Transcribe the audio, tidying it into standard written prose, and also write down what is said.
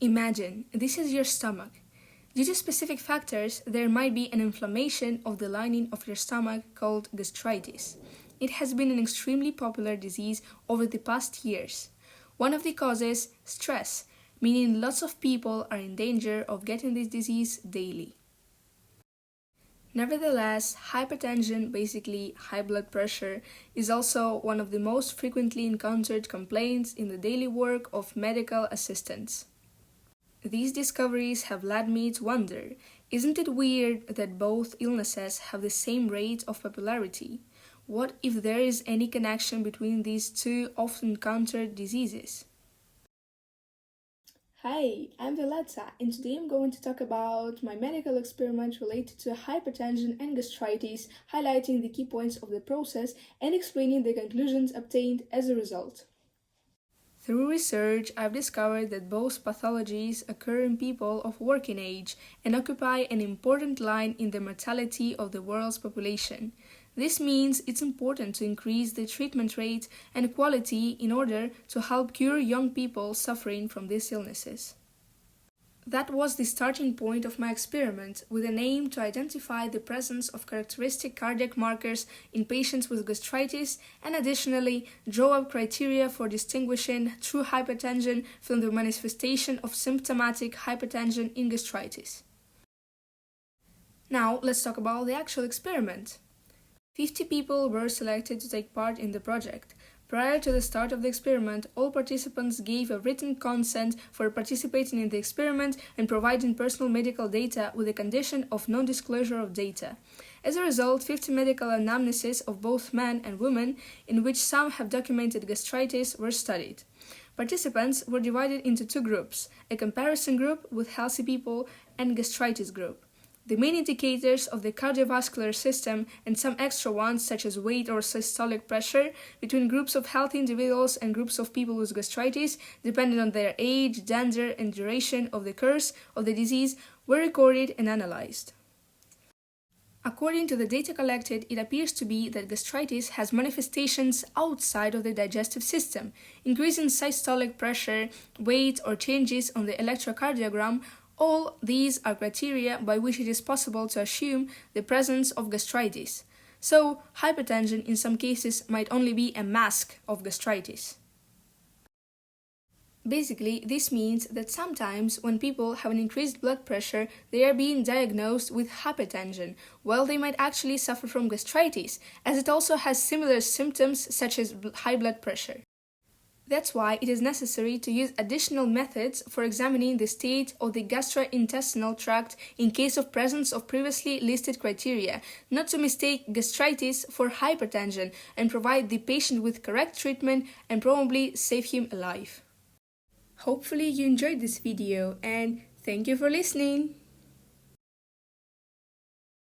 Imagine, this is your stomach. Due to specific factors, there might be an inflammation of the lining of your stomach called gastritis. It has been an extremely popular disease over the past years. One of the causes, stress, meaning lots of people are in danger of getting this disease daily. Nevertheless, hypertension, basically high blood pressure, is also one of the most frequently encountered complaints in the daily work of medical assistants. These discoveries have led me to wonder, isn't it weird that both illnesses have the same rate of popularity? What if there is any connection between these two often encountered diseases? Hi, I'm Violetta, and today I'm going to talk about my medical experiment related to hypertension and gastritis, highlighting the key points of the process and explaining the conclusions obtained as a result. Through research, I've discovered that both pathologies occur in people of working age and occupy an important line in the mortality of the world's population. This means it's important to increase the treatment rate and quality in order to help cure young people suffering from these illnesses. That was the starting point of my experiment, with an aim to identify the presence of characteristic cardiac markers in patients with gastritis and additionally draw up criteria for distinguishing true hypertension from the manifestation of symptomatic hypertension in gastritis. Now let's talk about the actual experiment. 50 people were selected to take part in the project. Prior to the start of the experiment, all participants gave a written consent for participating in the experiment and providing personal medical data with the condition of non-disclosure of data. As a result, 50 medical anamneses of both men and women, in which some have documented gastritis, were studied. Participants were divided into two groups, a comparison group with healthy people and gastritis group. The main indicators of the cardiovascular system and some extra ones such as weight or systolic pressure between groups of healthy individuals and groups of people with gastritis, depending on their age, gender, and duration of the course of the disease, were recorded and analyzed. According to the data collected, it appears to be that gastritis has manifestations outside of the digestive system, increasing systolic pressure, weight, or changes on the electrocardiogram. All these are criteria by which it is possible to assume the presence of gastritis. So, hypertension in some cases might only be a mask of gastritis. Basically, this means that sometimes when people have an increased blood pressure, they are being diagnosed with hypertension, while they might actually suffer from gastritis, as it also has similar symptoms such as high blood pressure. That's why it is necessary to use additional methods for examining the state of the gastrointestinal tract in case of presence of previously listed criteria, not to mistake gastritis for hypertension and provide the patient with correct treatment and probably save him alive. Hopefully you enjoyed this video and thank you for listening!